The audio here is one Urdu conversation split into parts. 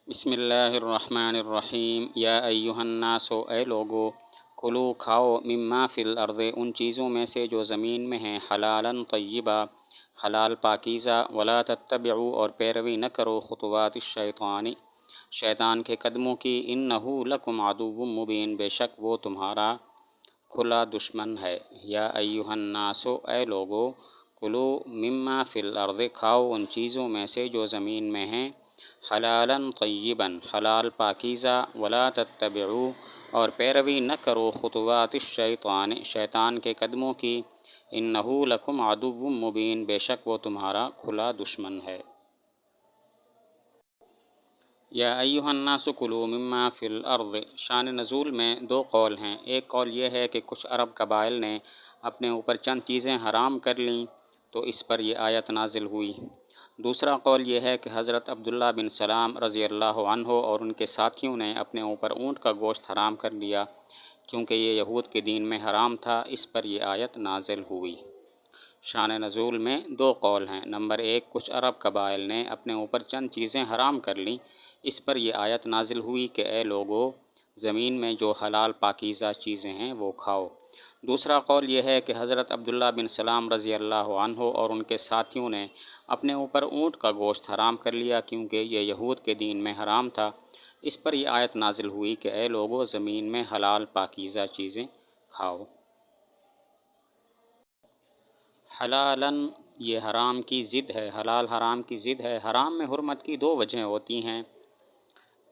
بسم اللہ الرحمن الرحیم یا ایہا الناس، اے لوگو، کلو کھاؤ، مما فی الارض، ان چیزوں میں سے جو زمین میں ہیں، حلالا طیبا، حلال پاکیزہ، ولا تتبعوا، اور پیروی نہ کرو، خطوات الشیطان، شیطان کے قدموں کی، انہ لکم عدو مبین، بے شک وہ تمہارا کھلا دشمن ہے۔ یا ایہا الناس، اے لوگو، کلو مما فی الارض، کھاؤ ان چیزوں میں سے جو زمین میں ہیں، حلالا طیبا، حلال پاکیزہ، ولا تتبعوا، اور پیروی نہ کرو، خطوات الشیطان، شیطان کے قدموں کی، انہ لکم عدو مبین، بے شک وہ تمہارا کھلا دشمن ہے۔ یا ایہا الناس کلوا مما فی الارض، شان نزول میں دو قول ہیں۔ ایک قول یہ ہے کہ کچھ عرب قبائل نے اپنے اوپر چند چیزیں حرام کر لیں تو اس پر یہ آیت نازل ہوئی۔ دوسرا قول یہ ہے کہ حضرت عبداللہ بن سلام رضی اللہ عنہ اور ان کے ساتھیوں نے اپنے اوپر اونٹ کا گوشت حرام کر لیا کیونکہ یہ یہود کے دین میں حرام تھا، اس پر یہ آیت نازل ہوئی۔ شان نزول میں دو قول ہیں۔ نمبر ایک، کچھ عرب قبائل نے اپنے اوپر چند چیزیں حرام کر لیں، اس پر یہ آیت نازل ہوئی کہ اے لوگو، زمین میں جو حلال پاکیزہ چیزیں ہیں وہ کھاؤ۔ دوسرا قول یہ ہے کہ حضرت عبداللہ بن سلام رضی اللہ عنہ اور ان کے ساتھیوں نے اپنے اوپر اونٹ کا گوشت حرام کر لیا کیونکہ یہ یہود کے دین میں حرام تھا، اس پر یہ آیت نازل ہوئی کہ اے لوگو، زمین میں حلال پاکیزہ چیزیں کھاؤ۔ حلالاً، یہ حرام کی ضد ہے، حلال حرام کی ضد ہے۔ حرام میں حرمت کی دو وجہیں ہوتی ہیں،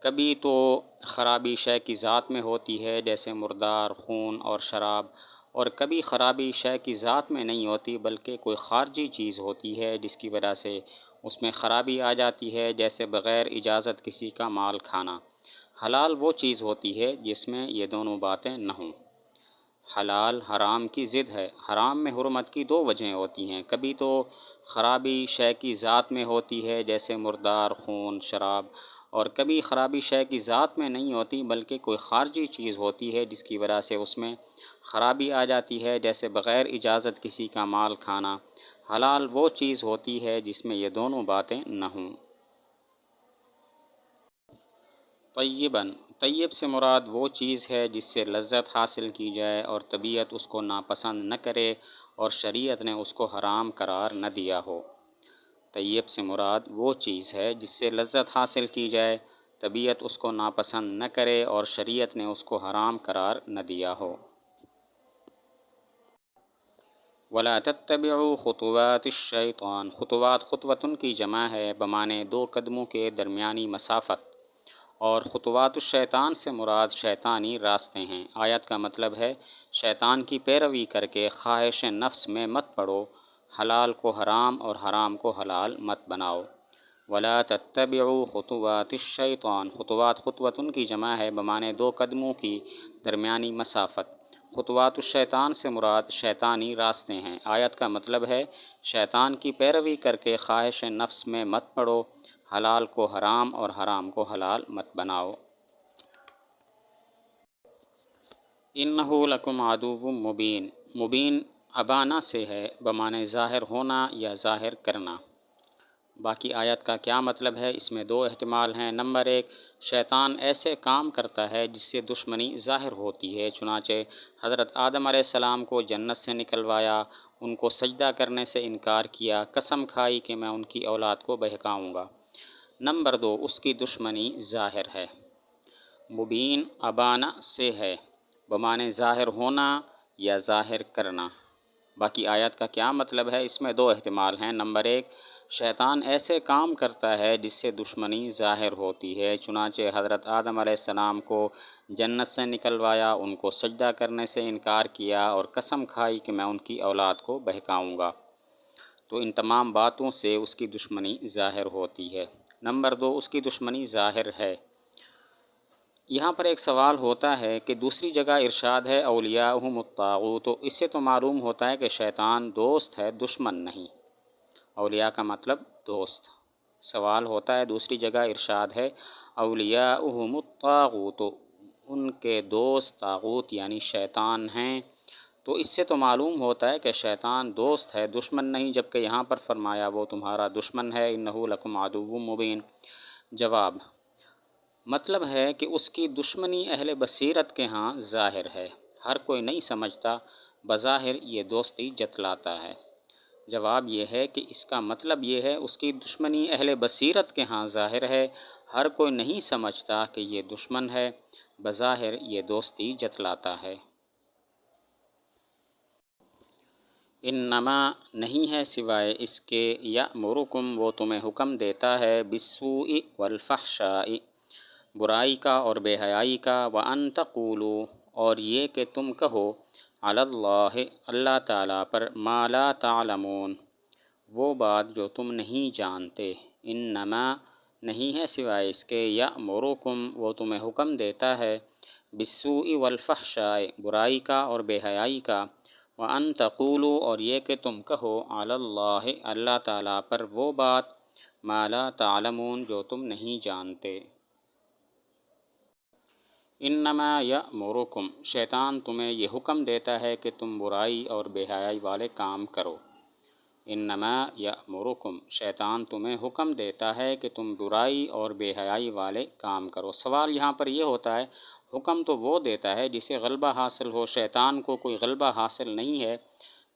کبھی تو خرابی شے کی ذات میں ہوتی ہے جیسے مردار، خون اور شراب، اور کبھی خرابی شے کی ذات میں نہیں ہوتی بلکہ کوئی خارجی چیز ہوتی ہے جس کی وجہ سے اس میں خرابی آ جاتی ہے، جیسے بغیر اجازت کسی کا مال کھانا۔ حلال وہ چیز ہوتی ہے جس میں یہ دونوں باتیں نہ ہوں۔ حلال حرام کی ضد ہے۔ حرام میں حرمت کی دو وجہیں ہوتی ہیں، کبھی تو خرابی شے کی ذات میں ہوتی ہے جیسے مردار، خون، شراب، اور کبھی خرابی شے کی ذات میں نہیں ہوتی بلکہ کوئی خارجی چیز ہوتی ہے جس کی وجہ سے اس میں خرابی آ جاتی ہے، جیسے بغیر اجازت کسی کا مال کھانا۔ حلال وہ چیز ہوتی ہے جس میں یہ دونوں باتیں نہ ہوں۔ طیباً، طیب سے مراد وہ چیز ہے جس سے لذت حاصل کی جائے اور طبیعت اس کو ناپسند نہ کرے اور شریعت نے اس کو حرام قرار نہ دیا ہو۔ طیب سے مراد وہ چیز ہے جس سے لذت حاصل کی جائے، طبیعت اس کو ناپسند نہ کرے اور شریعت نے اس کو حرام قرار نہ دیا ہو۔ وَلَا تَتَّبِعُوا خُطُوَاتِ الشَّيْطَانِ، خطوات خطوۃً کی جمع ہے بمعنی دو قدموں کے درمیانی مسافت، اور خطوات الشیطان سے مراد شیطانی راستے ہیں۔ آیت کا مطلب ہے شیطان کی پیروی کر کے خواہش نفس میں مت پڑو، حلال کو حرام اور حرام کو حلال مت بناؤ۔ وَلَا تَتَّبِعُوا خُطُوَاتِ الشَّيْطَانِ، خطوات خطوۃً کی جمع ہے بمعنی دو قدموں کی درمیانی مسافت۔ خطوات الشیطان سے مراد شیطانی راستے ہیں۔ آیت کا مطلب ہے شیطان کی پیروی کر کے خواہش نفس میں مت پڑو، حلال کو حرام اور حرام کو حلال مت بناؤ۔ انہ لکم عدو مبین، مبین ابانا سے ہے بمعنی ظاہر ہونا یا ظاہر کرنا۔ باقی آیت کا کیا مطلب ہے، اس میں دو احتمال ہیں۔ نمبر ایک، شیطان ایسے کام کرتا ہے جس سے دشمنی ظاہر ہوتی ہے، چنانچہ حضرت آدم علیہ السلام کو جنت سے نکلوایا، ان کو سجدہ کرنے سے انکار کیا، قسم کھائی کہ میں ان کی اولاد کو بہکاؤں گا۔ نمبر دو، اس کی دشمنی ظاہر ہے۔ مبین ابانا سے ہے بمعنی ظاہر ہونا یا ظاہر کرنا۔ باقی آیت کا کیا مطلب ہے، اس میں دو احتمال ہیں۔ نمبر ایک، شیطان ایسے کام کرتا ہے جس سے دشمنی ظاہر ہوتی ہے، چنانچہ حضرت آدم علیہ السلام کو جنت سے نکلوایا، ان کو سجدہ کرنے سے انکار کیا اور قسم کھائی کہ میں ان کی اولاد کو بہکاؤں گا، تو ان تمام باتوں سے اس کی دشمنی ظاہر ہوتی ہے۔ نمبر دو، اس کی دشمنی ظاہر ہے۔ یہاں پر ایک سوال ہوتا ہے کہ دوسری جگہ ارشاد ہے اولیاءہم الطاغوت، تو اس سے تو معلوم ہوتا ہے کہ شیطان دوست ہے، دشمن نہیں۔ اولیاء کا مطلب دوست۔ سوال ہوتا ہے دوسری جگہ ارشاد ہے اولیاءہم الطاغوت، ان کے دوست طاغوت یعنی شیطان ہیں، تو اس سے تو معلوم ہوتا ہے کہ شیطان دوست ہے، دشمن نہیں، جبکہ یہاں پر فرمایا وہ تمہارا دشمن ہے، انہ لکم عدو مبین۔ جواب، مطلب ہے کہ اس کی دشمنی اہل بصیرت کے ہاں ظاہر ہے، ہر کوئی نہیں سمجھتا، بظاہر یہ دوستی جتلاتا ہے۔ جواب یہ ہے کہ اس کا مطلب یہ ہے اس کی دشمنی اہل بصیرت کے ہاں ظاہر ہے، ہر کوئی نہیں سمجھتا کہ یہ دشمن ہے، بظاہر یہ دوستی جتلاتا ہے۔ انما نہیں ہے سوائے اس کے یأمرکم وہ تمہیں حکم دیتا ہے بالسوء والفحشاء برائی کا اور بے حیائی کا، وَأَن تَقُولُوا اور یہ کہ تم کہو علی اللہ اللہ تعالیٰ پر ما لا تعلمون وہ بات جو تم نہیں جانتے۔ انما نہیں ہے سوائے اس کے یأمرکم وہ تمہیں حکم دیتا ہے بالسوء والفحشاء برائی کا اور بے حیائی کا، وَأَن تَقُولُوا اور یہ کہ تم کہو علی اللہ اللہ تعالیٰ پر وہ بات ما لا تعلمون جو تم نہیں جانتے۔ انما یأمرکم شیطان تمہیں یہ حکم دیتا ہے کہ تم برائی اور بے حیائی والے کام کرو۔ انما یأمرکم شیطان تمہیں حکم دیتا ہے کہ تم برائی اور بے حیائی والے کام کرو۔ سوال یہاں پر یہ ہوتا ہے، حکم تو وہ دیتا ہے جسے غلبہ حاصل ہو، شیطان کو کوئی غلبہ حاصل نہیں ہے،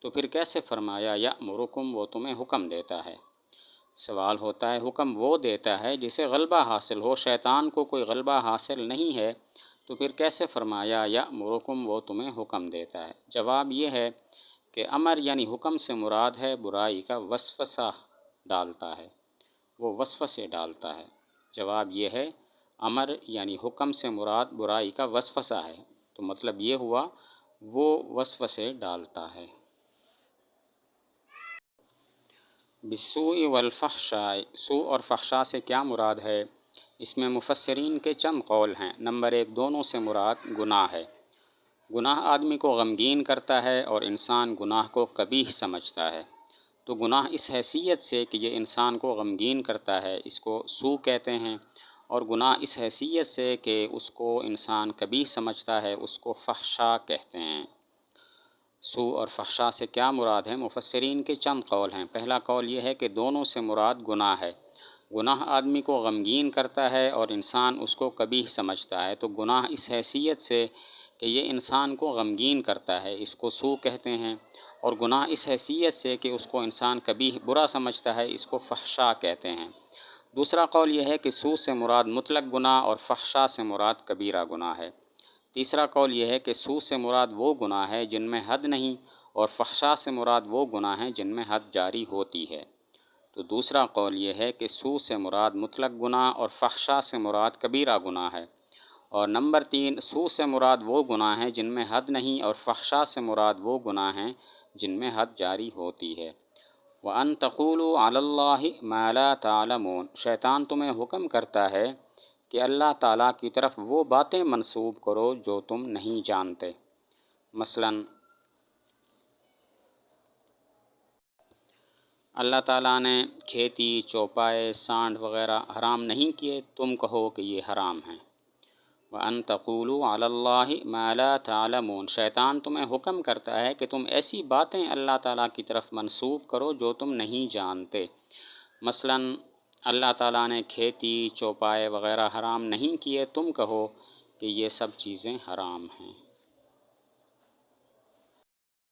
تو پھر کیسے فرمایا یأمرکم وہ تمہیں حکم دیتا ہے؟ سوال ہوتا ہے حکم وہ دیتا ہے جسے غلبہ حاصل ہو، شیطان کو کوئی غلبہ حاصل نہیں ہے، تو پھر کیسے فرمایا یأمرکم وہ تمہیں حکم دیتا ہے؟ جواب یہ ہے کہ امر یعنی حکم سے مراد ہے برائی کا وسوسہ ڈالتا ہے، وہ وسوسے ڈالتا ہے۔ جواب یہ ہے امر یعنی حکم سے مراد برائی کا وسوسہ ہے، تو مطلب یہ ہوا وہ وسوسے ڈالتا ہے۔ بالسوء والفحشاء سوء اور فحشاء سے کیا مراد ہے؟ اس میں مفسرین کے چند قول ہیں۔ نمبر 1 دونوں سے مراد گناہ ہے۔ گناہ آدمی کو غمگین کرتا ہے اور انسان گناہ کو قبیح سمجھتا ہے، تو گناہ اس حیثیت سے کہ یہ انسان کو غمگین کرتا ہے اس کو سوء کہتے ہیں، اور گناہ اس حیثیت سے کہ اس کو انسان قبیح سمجھتا ہے اس کو فحشاء کہتے ہیں۔ سوء اور فحشاء سے کیا مراد ہے؟ مفسرین کے چند قول ہیں۔ پہلا قول یہ ہے کہ دونوں سے مراد گناہ ہے۔ گناہ آدمی کو غمگین کرتا ہے اور انسان اس کو قبیح سمجھتا ہے، تو گناہ اس حیثیت سے کہ یہ انسان کو غمگین کرتا ہے اس کو سوء کہتے ہیں، اور گناہ اس حیثیت سے کہ اس کو انسان قبیح برا سمجھتا ہے اس کو فحشاء کہتے ہیں۔ دوسرا قول یہ ہے کہ سوء سے مراد مطلق گناہ اور فحشاء سے مراد کبیرہ گناہ ہے۔ تیسرا قول یہ ہے کہ سوء سے مراد وہ گناہ ہے جن میں حد نہیں، اور فحشاء سے مراد وہ گناہ ہیں جن میں حد جاری ہوتی ہے۔ تو دوسرا قول یہ ہے کہ سوء سے مراد مطلق گناہ اور فحشاء سے مراد کبیرہ گناہ ہے۔ اور نمبر 3 سوء سے مراد وہ گناہ ہیں جن میں حد نہیں، اور فحشاء سے مراد وہ گناہ ہیں جن میں حد جاری ہوتی ہے۔ وَأَن تَقُولُوا عَلَى اللَّهِ مَا لَا تَعْلَمُونَ شیطان تمہیں حکم کرتا ہے کہ اللہ تعالیٰ کی طرف وہ باتیں منسوب کرو جو تم نہیں جانتے۔ مثلاً اللہ تعالیٰ نے کھیتی، چوپائے، سانڈ وغیرہ حرام نہیں کیے، تم کہو کہ یہ حرام ہیں۔ وَأَن تَقُولُوا عَلَى اللَّهِ مَا لَا تَعْلَمُونَ شیطان تمہیں حکم کرتا ہے کہ تم ایسی باتیں اللہ تعالیٰ کی طرف منسوب کرو جو تم نہیں جانتے۔ مثلاً اللہ تعالیٰ نے کھیتی، چوپائے وغیرہ حرام نہیں کیے، تم کہو کہ یہ سب چیزیں حرام ہیں۔